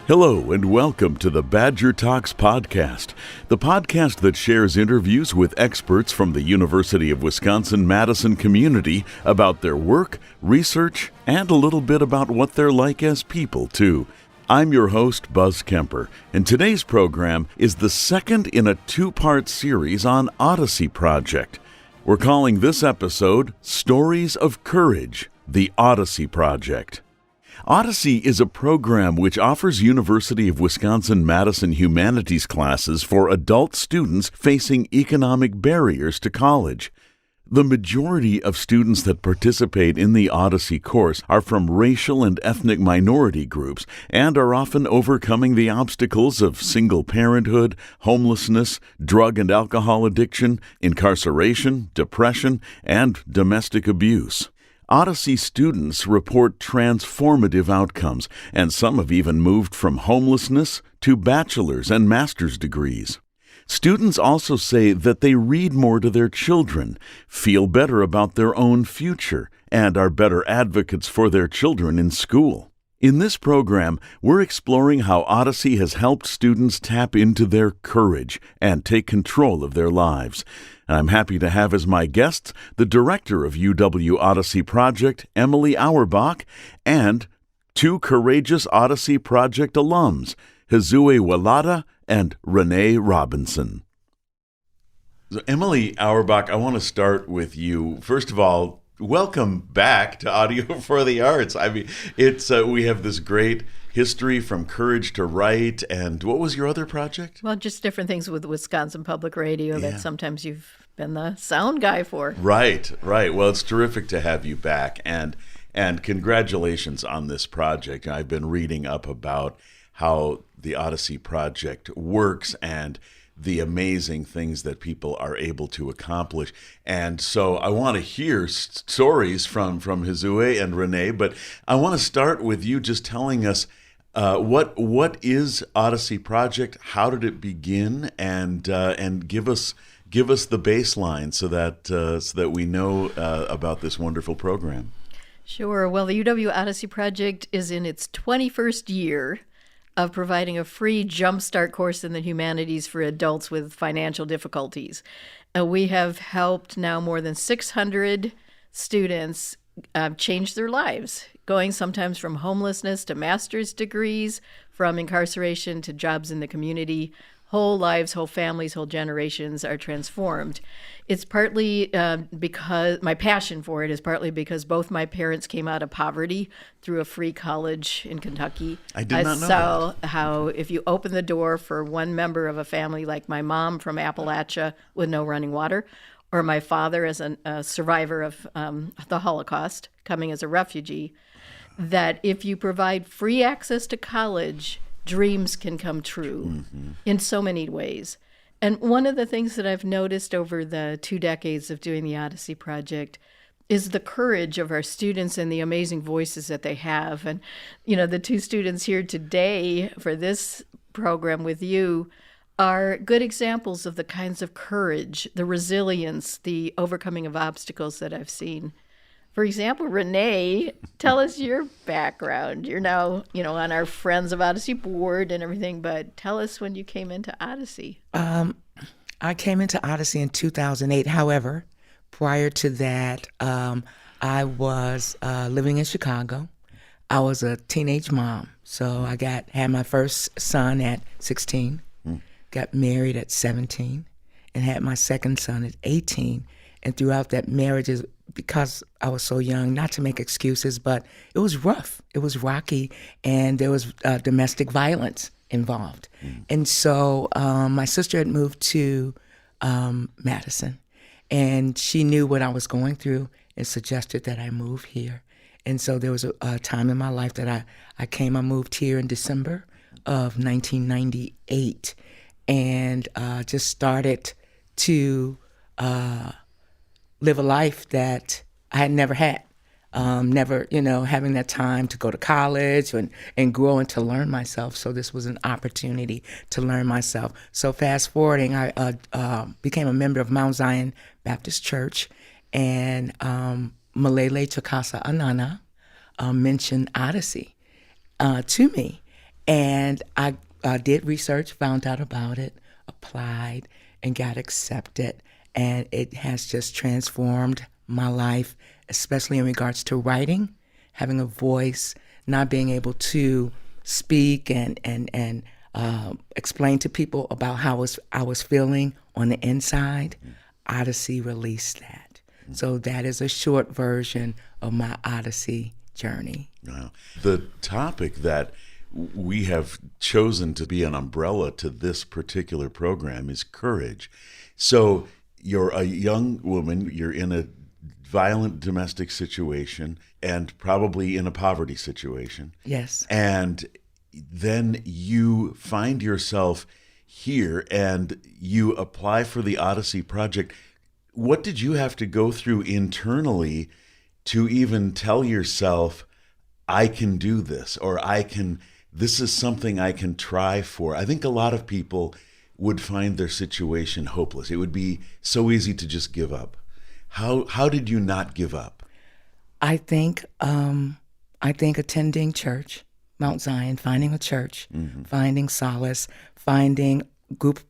Hello and welcome to the Badger Talks podcast, the podcast that shares interviews with experts from the University of Wisconsin-Madison community about their work, research, and a little bit about what they're like as people, too. I'm your host, Buzz Kemper, and today's program is the second in a two-part series on Odyssey Project. We're calling this episode Stories of Courage, the Odyssey Project. Odyssey is a program which offers University of Wisconsin-Madison humanities classes for adult students facing economic barriers to college. The majority of students that participate in the Odyssey Course are from racial and ethnic minority groups and are often overcoming the obstacles of single parenthood, homelessness, drug and alcohol addiction, incarceration, depression, and domestic abuse. Odyssey students report transformative outcomes, and some have even moved from homelessness to bachelor's and master's degrees. Students also say that they read more to their children, feel better about their own future, and are better advocates for their children in school. In this program, we're exploring how Odyssey has helped students tap into their courage and take control of their lives. I'm happy to have as my guests the director of UW-Odyssey Project, Emily Auerbach, and two courageous Odyssey Project alums, Hezouwe Walada and Rene Robinson. So Emily Auerbach, I want to start with you. First of all, welcome back to Audio for the Arts. I mean, it's we have this great history from Courage to Write, and what was your other project? Well, just different things with Wisconsin Public Radio that sometimes you've been the sound guy for. Right. Well, it's terrific to have you back, and congratulations on this project. I've been reading up about how the Odyssey Project works and the amazing things that people are able to accomplish. And so I want to hear stories from Hezouwe and Rene, but I want to start with you just telling us what is Odyssey Project, how did it begin, and give us the baseline so that we know about this wonderful program. Sure. Well, the UW-Odyssey Project is in its 21st year of providing a free jumpstart course in the humanities for adults with financial difficulties. We have helped now more than 600 students change their lives, going sometimes from homelessness to master's degrees, from incarceration to jobs in the community. Whole lives, whole families, whole generations are transformed. It's partly because my passion for it is partly because both my parents came out of poverty through a free college in Kentucky. I did not know So how if you open the door for one member of a family, like my mom from Appalachia with no running water, or my father as a survivor of the Holocaust, coming as a refugee, that if you provide free access to college, dreams can come true in so many ways. And one of the things that I've noticed over the 2 decades of doing the Odyssey Project is the courage of our students and the amazing voices that they have. And, the two students here today for this program with you are good examples of the kinds of courage, the resilience, the overcoming of obstacles that I've seen. For example, Rene, tell us your background. You're now, on our Friends of Odyssey board and everything, but tell us when you came into Odyssey. I came into Odyssey in 2008. However, prior to that, I was living in Chicago. I was a teenage mom, so I had my first son at 16, got married at 17, and had my second son at 18. And throughout that marriage, because I was so young, not to make excuses, but it was rough. It was rocky, and there was domestic violence involved. And so my sister had moved to Madison, and she knew what I was going through and suggested that I move here. And so there was a time in my life that I moved here in December of 1998, and just started to live a life that I had never had. Never, having that time to go to college and grow and to learn myself. So this was an opportunity to learn myself. So fast forwarding, I became a member of Mount Zion Baptist Church, and Malele Chakasa Anana mentioned Odyssey to me. And I did research, found out about it, applied, and got accepted. And it has just transformed my life, especially in regards to writing, having a voice, not being able to speak and explain to people about how I was feeling on the inside. Odyssey released that. So that is a short version of my Odyssey journey. Wow. The topic that we have chosen to be an umbrella to this particular program is courage. So you're a young woman, you're in a violent domestic situation and probably in a poverty situation. Yes. And then you find yourself here and you apply for the Odyssey Project. What did you have to go through internally to even tell yourself, I can do this, or this is something I can try for? I think a lot of people would find their situation hopeless. It would be so easy to just give up. How did you not give up? I think attending church, Mount Zion, finding a church, finding solace, finding group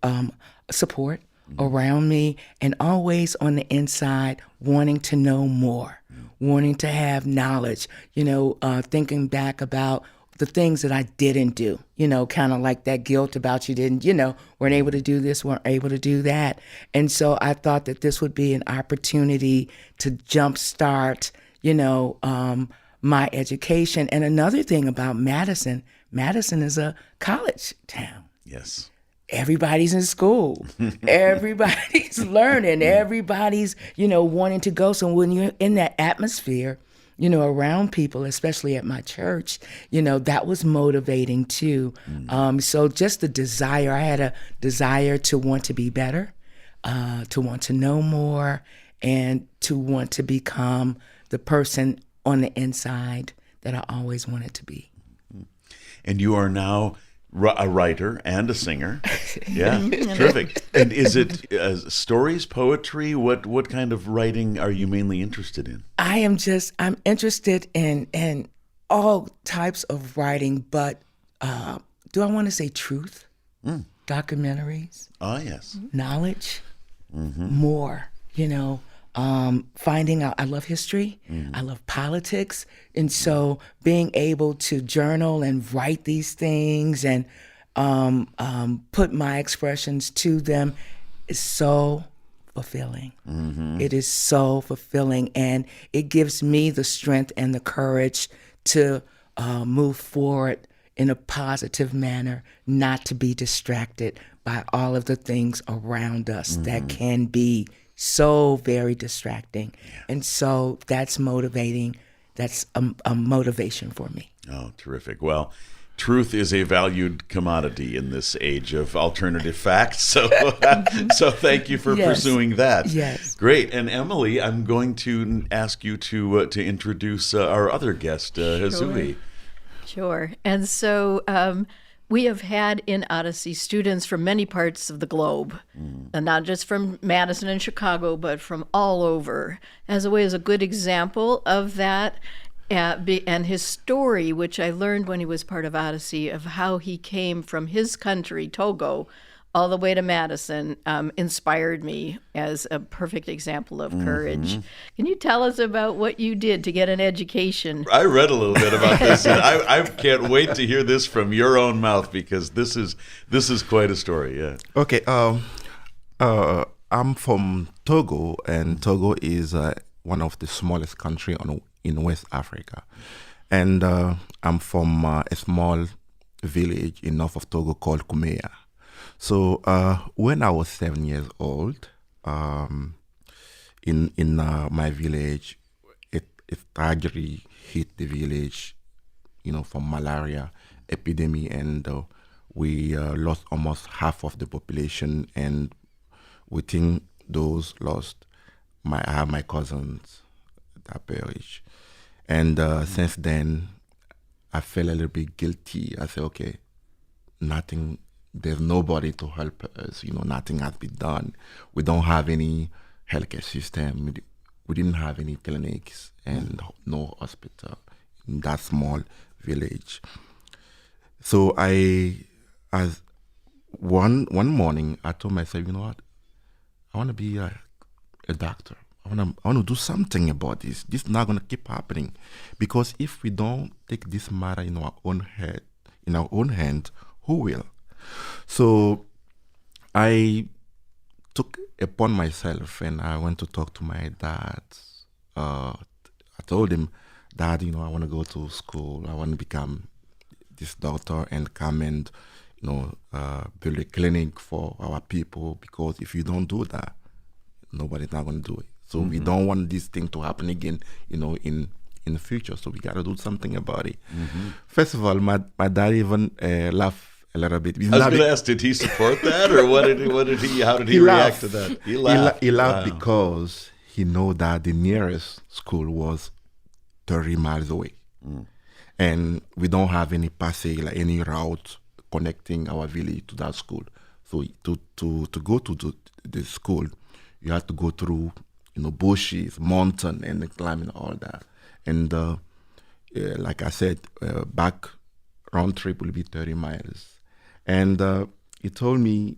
support around me, and always on the inside wanting to know more, wanting to have knowledge, thinking back about the things that I didn't do, kind of like that guilt about you didn't, weren't able to do this, weren't able to do that. And so I thought that this would be an opportunity to jumpstart, my education. And another thing about Madison is a college town. Yes. Everybody's in school. Everybody's learning. Everybody's, wanting to go. So when you're in that atmosphere, around people, especially at my church, that was motivating too. So just the desire, I had a desire to want to be better, to want to know more, and to want to become the person on the inside that I always wanted to be. And you are now a writer and a singer. Yeah, terrific. And is it stories, poetry? What kind of writing are you mainly interested in? I'm interested in all types of writing, but do I want to say truth? Documentaries? Oh, yes. Knowledge? More, finding out. I love history. I love politics. And so being able to journal and write these things and put my expressions to them is so fulfilling. It is so fulfilling. And it gives me the strength and the courage to move forward in a positive manner, not to be distracted by all of the things around us that can be so very distracting. And so that's motivating. That's a motivation for me. Oh, terrific. Well, truth is a valued commodity in this age of alternative facts. So so thank you for pursuing that. Yes. Great. And Emily, I'm going to ask you to introduce our other guest, Hezouwe. Sure. And so we have had in Odyssey students from many parts of the globe, and not just from Madison and Chicago, but from all over. Hezouwe is a good example of that, and his story, which I learned when he was part of Odyssey, of how he came from his country, Togo, all the way to Madison, inspired me as a perfect example of courage. Can you tell us about what you did to get an education? I read a little bit about this, and I can't wait to hear this from your own mouth, because this is quite a story. Yeah. Okay. I'm from Togo, and Togo is one of the smallest country in West Africa, and I'm from a small village in north of Togo called Kumea. So when I was 7 years old, in my village, a tragedy hit the village, from malaria epidemic, and we lost almost half of the population. And within those lost, I have my cousins that perished. And since then, I felt a little bit guilty. I said, okay, there's nobody to help us. Nothing has been done. We don't have any healthcare system. We didn't have any clinics and no hospital in that small village. So as one morning, I told myself, you know what, I want to be a doctor. I want to do something about this. This is not going to keep happening, because if we don't take this matter in our own hand, who will? So I took upon myself, and I went to talk to my dad. I told him, Dad, I want to go to school. I want to become this doctor and come and, build a clinic for our people, because if you don't do that, nobody's not going to do it. So we don't want this thing to happen again, in the future. So we got to do something about it. First of all, my dad even laughed a little bit. I was going to ask, did he support that, or how did he react to that? He laughed. He laughed because he know that the nearest school was 30 miles away. And we don't have any passage, like any route connecting our village to that school. So to go to the school, you have to go through, bushes, mountain, and climbing all that. And like I said, back round trip will be 30 miles. And he told me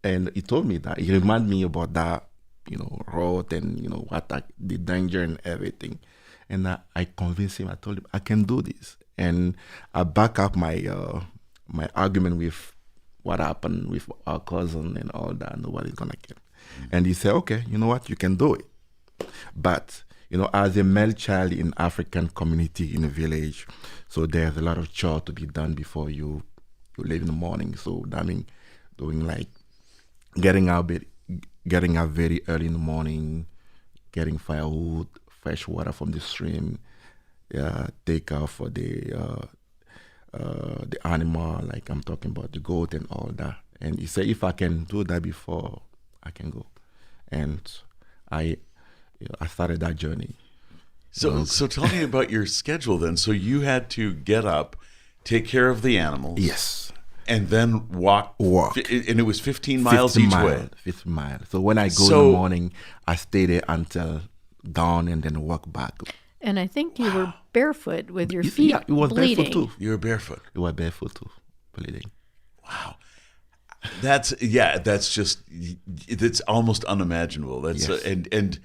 that he reminded me about that, road and what the danger and everything. And I convinced him. I told him I can do this, and I back up my my argument with what happened with our cousin and all that. Nobody's gonna kill him. And he said, "Okay, you know what? You can do it." But as a male child in African community in a village, so there's a lot of chore to be done before you leave in the morning. So that means doing like getting up very early in the morning, getting firewood, fresh water from the stream, take out for the animal, like I'm talking about the goat and all that. And he said, if I can do that before, I can go. And I started that journey. So tell me about your schedule then. So you had to get up, take care of the animals. Yes. And then walk. And it was 15 miles 15 each miles, way. 15 miles. So when I go in the morning, I stay there until dawn and then walk back. And I think you were barefoot with your feet it was bleeding. barefoot too. You were barefoot. You were barefoot too, bleeding. Wow. That's just, it's almost unimaginable. That's Yes.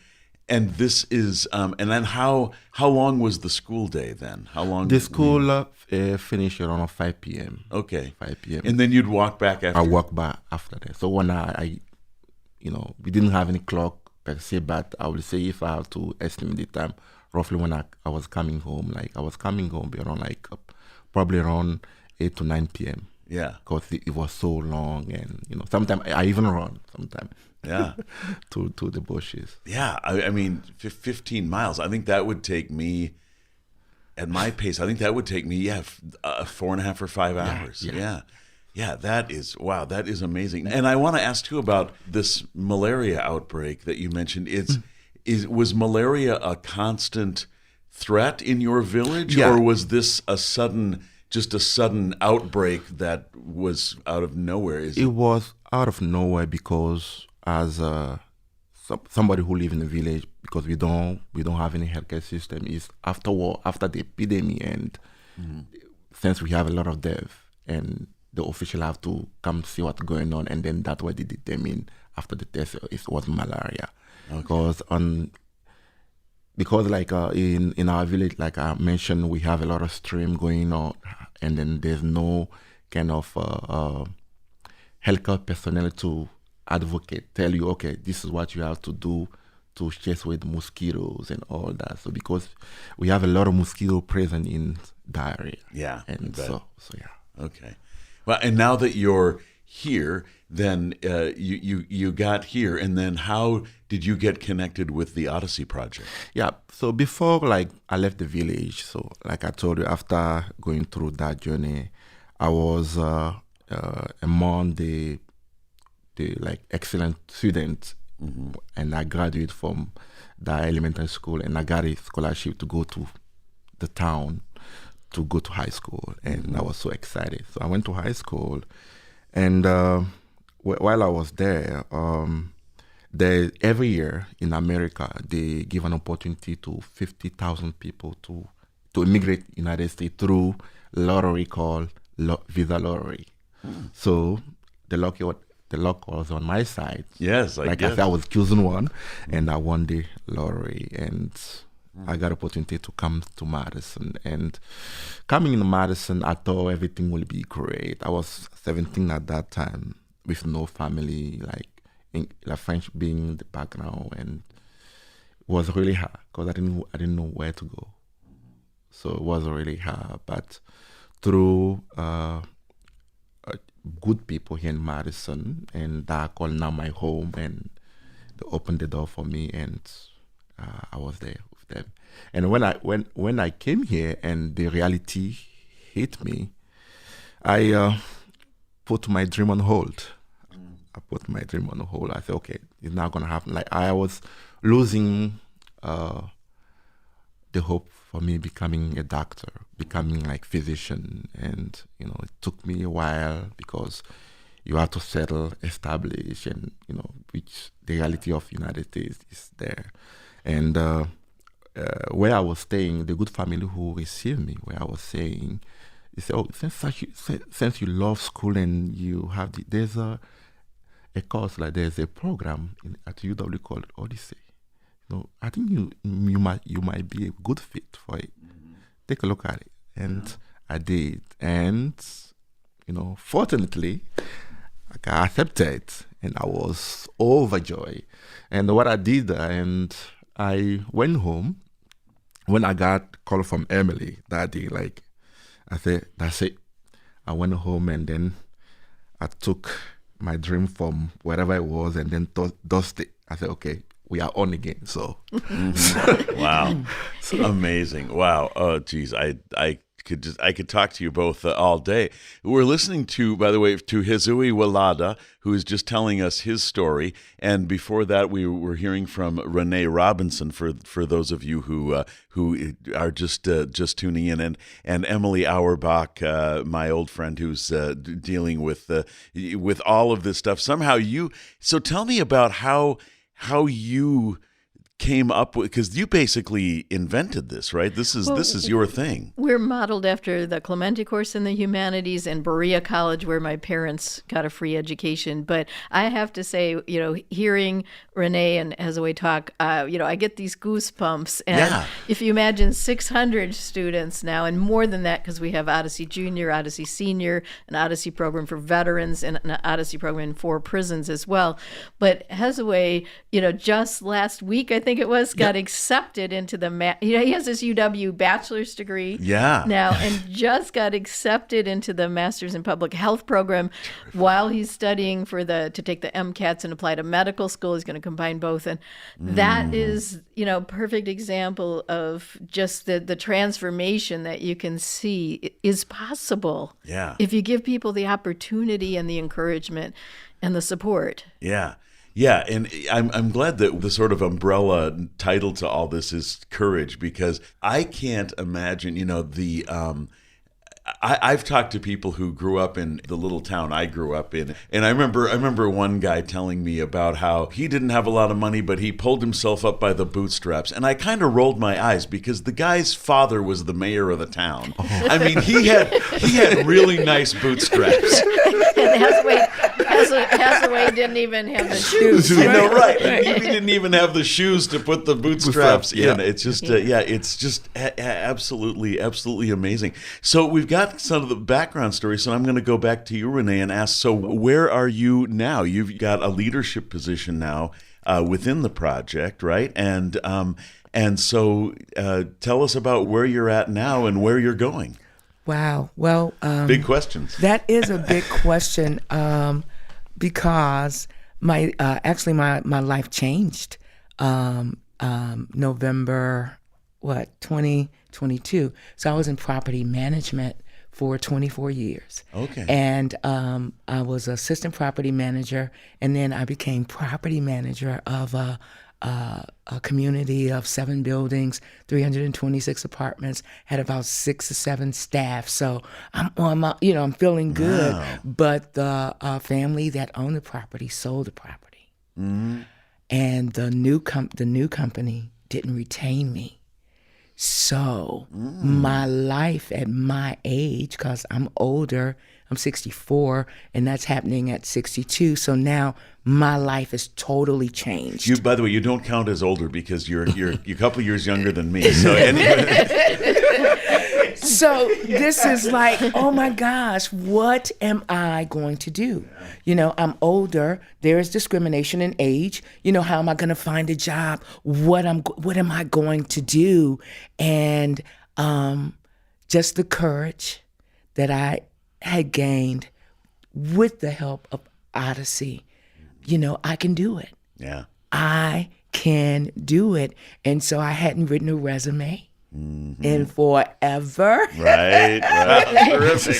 And this is and then how long was the school day then? How long? The school finished around 5 p.m. Okay. 5 p.m. And then you'd walk back after. I walk back after that. So when I we didn't have any clock per se, but I would say if I have to estimate the time, roughly when I was coming home, around probably around 8 to 9 p.m. Yeah. Because it was so long, and sometimes I even run sometimes. Yeah. to the bushes. Yeah, I mean, 15 miles. I think that would take me, at my pace, 4.5 or 5 hours. Yeah, that is, wow, that is amazing. And I want to ask too about this malaria outbreak that you mentioned. Was malaria a constant threat in your village, or was this a sudden outbreak that was out of nowhere? It was out of nowhere because as somebody who live in the village, because we don't have any healthcare system, is after the epidemic, and since we have a lot of death, and the official have to come see what's going on, and then that's why they determine after the test it was malaria. Okay. Because like in our village, like I mentioned, we have a lot of stream going on, and then there's no kind of healthcare personnel to advocate, tell you, okay, this is what you have to do to chase with mosquitoes and all that. So because we have a lot of mosquito present in the area. Yeah. And so yeah. Okay. Well, and now that you're here, then you got here, and then how did you get connected with the Odyssey Project? Yeah, so before I left the village, so like I told you, after going through that journey, I was among the excellent students, and I graduated from the elementary school, and I got a scholarship to go to the town to go to high school, and I was so excited. So I went to high school, and while I was there, every year in America, they give an opportunity to 50,000 people to immigrate United States through lottery called visa lottery. So the luck was on my side. Yes, I said, I was choosing one, and I won the lottery, and I got opportunity to come to Madison. And coming in Madison, I thought everything would be great. I was 17 at that time with no family, like French being the background, and it was really hard because I didn't know where to go. So it was really hard, but through good people here in Madison, and that I call now my home, and they opened the door for me, and I was there with them. And when I came here and the reality hit me, I put my dream on hold. I put my dream on hold. I said, okay, it's not gonna happen. Like I was losing the hope for me becoming a doctor, becoming like physician, and it took me a while because you have to settle, establish, and which the reality of United States is there. And where I was staying, the good family who received me, where I was staying, they said, "Oh, since you love school and you have there's a course, like there's a program at UW called Odyssey. I think you might be a good fit for it. Take a look at it." And I did, and fortunately, I got accepted, and I was overjoyed. And what I did, and I went home. When I got call from Emily that day, like I said, that's it. I went home, and then I took my dream from wherever it was, and then dust it. I said, okay, we are on again. So, wow, amazing! Wow, oh geez, I could talk to you both all day. We're listening to, by the way, to Hezouwe Walada, who is just telling us his story, and before that, we were hearing from Rene Robinson. For those of you who are just tuning in, and Emily Auerbach, my old friend, who's dealing with all of this stuff. So tell me about how you came up with, because you basically invented this, right? This is your thing. We're modeled after the Clementi course in the humanities and Berea College, where my parents got a free education. But I have to say, hearing Rene and Hezouwe talk, I get these goosebumps. And if you imagine 600 students now, and more than that, because we have Odyssey Junior, Odyssey Senior, an Odyssey program for veterans, and an Odyssey program for prisons as well. But Hezouwe, just last week, I think it was, got accepted into the, he has his UW bachelor's degree now, and just got accepted into the Master's in Public Health program while he's studying to take the MCATs and apply to medical school. He's going to combine both. And that is, perfect example of just the transformation that you can see is possible if you give people the opportunity and the encouragement and the support. Yeah, and I'm glad that the sort of umbrella title to all this is courage, because I can't imagine, I've talked to people who grew up in the little town I grew up in, and I remember one guy telling me about how he didn't have a lot of money, but he pulled himself up by the bootstraps, and I kind of rolled my eyes because the guy's father was the mayor of the town. I mean, he had really nice bootstraps. And Hezouwe didn't even have the shoes. Right. He didn't even have the shoes to put the bootstraps in. It's just, it's just absolutely amazing. So we've got some of the background story. So I'm going to go back to you, Rene, and ask, so where are you now? You've got a leadership position now within the project, right? And so tell us about where you're at now and where you're going. Wow. Well, big questions. That is a big question, because my life changed November 2022. So I was in property management for 24 years. Okay. And I was assistant property manager, and then I became property manager of a community of 7 buildings, 326 apartments, had about 6 or 7 staff. So I'm feeling good. Wow. But the family that owned the property sold the property, and the new company didn't retain me. So my life at my age, because I'm older, I'm 64, and that's happening at 62. So now my life is totally changed. You, by the way, you don't count as older because you're a couple years younger than me. So anyway. So this is like, oh my gosh, what am I going to do? You know, I'm older. There is discrimination in age. You know, how am I going to find a job? What am I going to do? And just the courage that I had gained with the help of Odyssey. You know, I can do it. Yeah. I can do it. And so I hadn't written a resume. In forever. Right. Terrific.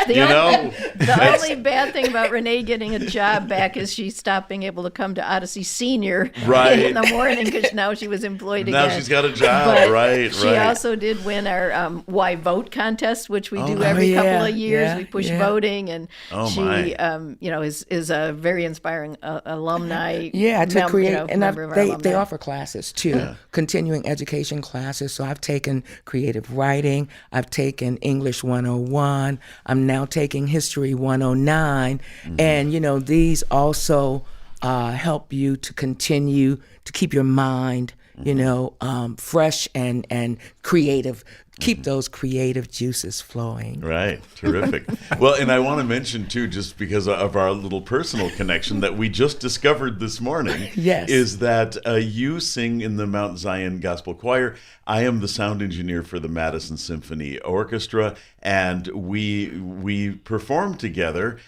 The only bad thing about Rene getting a job back is she stopped being able to come to Odyssey Senior in the morning because now she was employed again. Now she's got a job, but right. She also did win our Why Vote contest, which we do every couple of years. We push voting, and she, is a very inspiring alumni. Yeah, to create, and they offer offer classes too, continuing education classes. So I've taken creative writing, I've taken English 101, I'm now taking History 109, and these also help you to continue to keep your mind fresh and creative. Keep those creative juices flowing. Right. Terrific. Well, and I want to mention, too, just because of our little personal connection that we just discovered this morning, is that you sing in the Mount Zion Gospel Choir. I am the sound engineer for the Madison Symphony Orchestra, and we perform together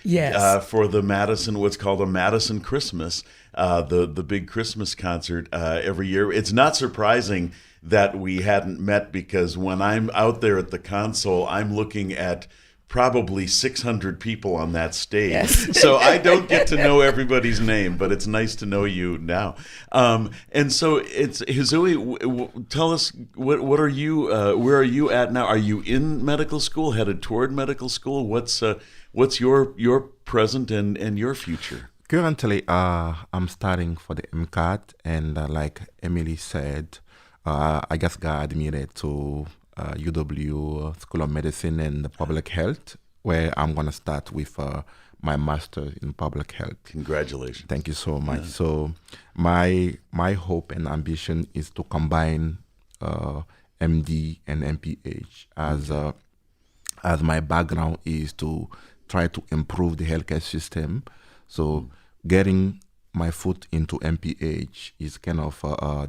for the Madison, what's called a Madison Christmas, the big Christmas concert every year. It's not surprising that we hadn't met, because when I'm out there at the console, I'm looking at probably 600 people on that stage. Yes. So I don't get to know everybody's name, but it's nice to know you now. And so it's Hezouwe, tell us, what are you, where are you at now? Are you in medical school, headed toward medical school? What's your present and your future? Currently, I'm studying for the MCAT, and like Emily said, I just got admitted to UW School of Medicine and Public Health, where I'm going to start with my master's in public health. Congratulations. Thank you so much. Yeah. So my hope and ambition is to combine MD and MPH as my background is to try to improve the healthcare system. So getting my foot into MPH is kind of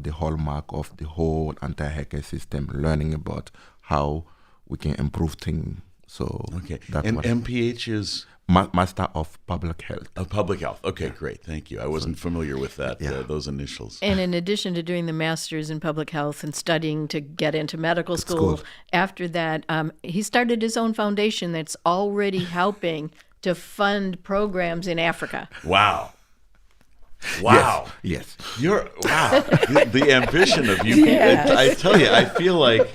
the hallmark of the whole entire healthcare system, learning about how we can improve things. So that's and MPH is? Master of Public Health. Of Public Health. Okay, great. Thank you. I wasn't familiar with that, those initials. And in addition to doing the master's in public health and studying to get into medical school, after that, he started his own foundation that's already helping to fund programs in Africa. Wow. Yes. The ambition of you. Yeah. I tell you, I feel like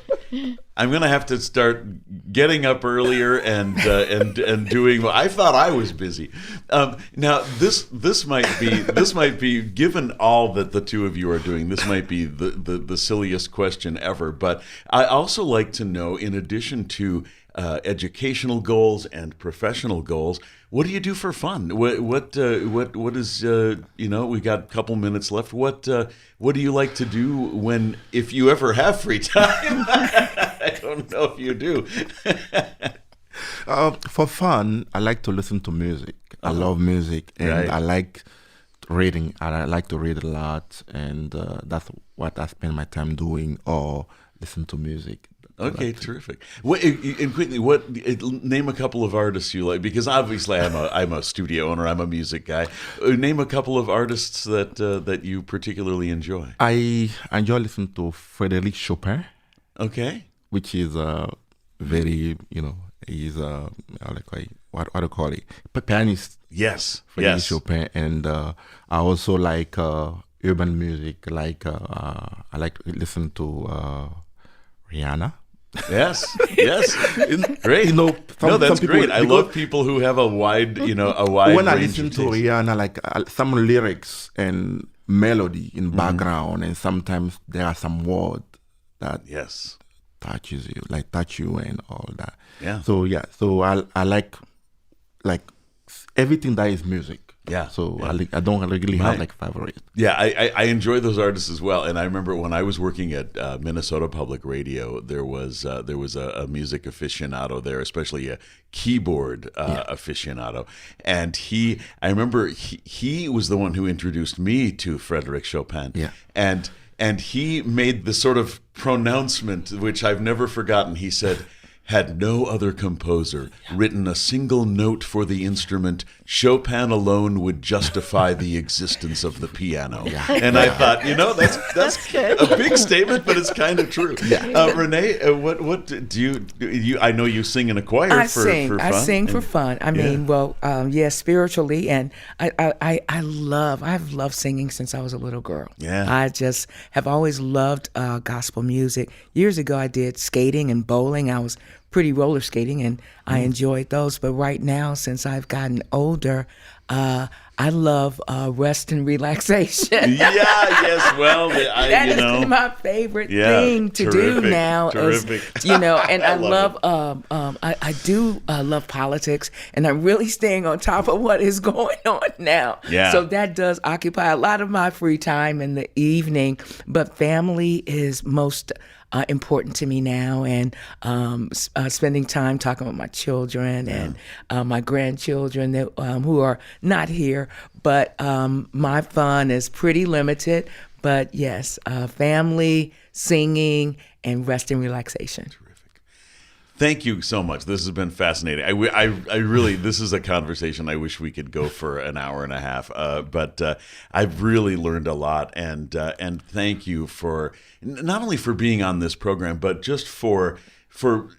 I'm going to have to start getting up earlier and doing. I thought I was busy. Now this might be given all that the two of you are doing. This might be the silliest question ever. But I also like to know, in addition to educational goals and professional goals, what do you do for fun? What is we got a couple minutes left. What do you like to do if you ever have free time? I don't know if you do. For fun, I like to listen to music. I love music, and I like reading. I like to read a lot, and that's what I spend my time doing, or listen to music. Okay, terrific. And quickly, name a couple of artists you like, because obviously I'm a studio owner, I'm a music guy. Name a couple of artists that you particularly enjoy. I enjoy listening to Frédéric Chopin. Okay. Which is very, he's what do you call it? Pianist. Yes. Frédéric Chopin, and I also like urban music. Like I like to listen to Rihanna. Yes. Great. That's great. I love people who have a wide when range I listen of to Rihanna, like some lyrics and melody in background, and sometimes there are some words that Yes. touches you, like touch you and all that. Yeah. So so I like everything that is music. Yeah. So Yeah. I don't really Right. have like favorite. Yeah, I enjoy those artists as well. And I remember when I was working at Minnesota Public Radio, there was a music aficionado there, especially a keyboard aficionado. And I remember he was the one who introduced me to Frédéric Chopin. Yeah. And he made the sort of pronouncement, which I've never forgotten. He said, "Had no other composer written a single note for the instrument, Chopin alone would justify the existence of the piano." And I thought, that's a big statement, but it's kind of true. Rene, what do you? I know you sing in a choir. I for sing. fun. I sing for fun. I mean, spiritually, and I've loved singing since I was a little girl. Yeah. I just have always loved gospel music. Years ago, I did skating and bowling. I was pretty roller skating, and I enjoyed those. But right now, since I've gotten older, I love rest and relaxation. Yes. Well, That is my favorite thing to do now. Terrific. And I love love I do love politics, and I'm really staying on top of what is going on now. Yeah. So that does occupy a lot of my free time in the evening, but family is most important to me now, and spending time talking with my children and my grandchildren that who are not here. But my fun is pretty limited. But yes, family, singing, and rest and relaxation. Thank you so much. This has been fascinating. I really, this is a conversation I wish we could go for an hour and a half. But I've really learned a lot, and thank you for not only for being on this program, but just for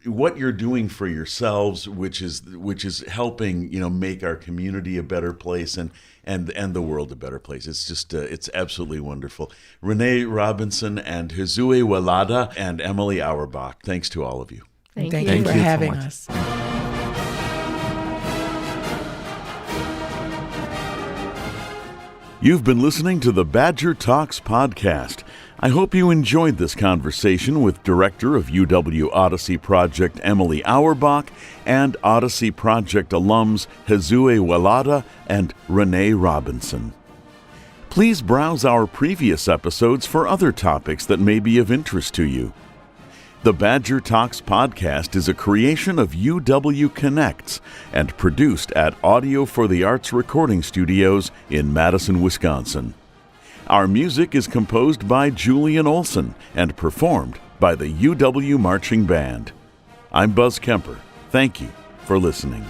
what you're doing for yourselves, which is helping make our community a better place and the world a better place. It's just it's absolutely wonderful. Rene Robinson and Hezouwe Walada and Emily Auerbach. Thanks to all of you. Thank Thank you. you for you so having much. us. You've been listening to the Badger Talks podcast. I hope you enjoyed this conversation with Director of UW-Odyssey Project Emily Auerbach and Odyssey Project alums Hezouwe Walada and Rene Robinson. Please browse our previous episodes for other topics that may be of interest to you. The Badger Talks podcast is a creation of UW Connects and produced at Audio for the Arts Recording Studios in Madison, Wisconsin. Our music is composed by Julian Olson and performed by the UW Marching Band. I'm Buzz Kemper. Thank you for listening.